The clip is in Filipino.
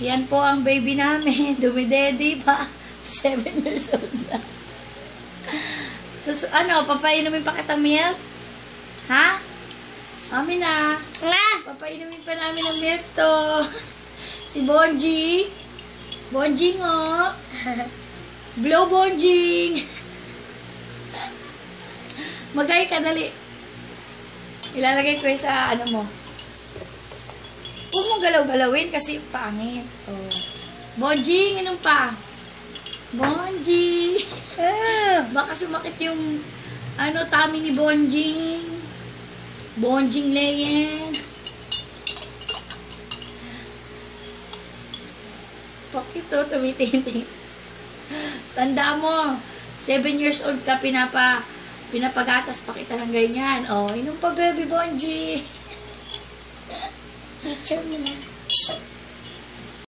Yan po ang baby namin. Dumidedi pa. 7 years old na. So, papainumin pa kita milk? Ha? Amin na. Papainumin pa namin ng milk to. Si Bonji. Bonjing, oh. Blow, Bonjing. Magay ka, dali. Ilalagay ko sa mo. Huwag mong galaw-galawin kasi pangit. Oh. Bonjing, inom pa. Bonjing. Baka sumakit yung tummy ni Bonjing. Bonjing Leyen. Pakito, tumitinting. Tanda mo, 7 years old ka, pinapagatas pa kita ng ganyan. Oh, inom pa, baby Bonji. Picture mo na.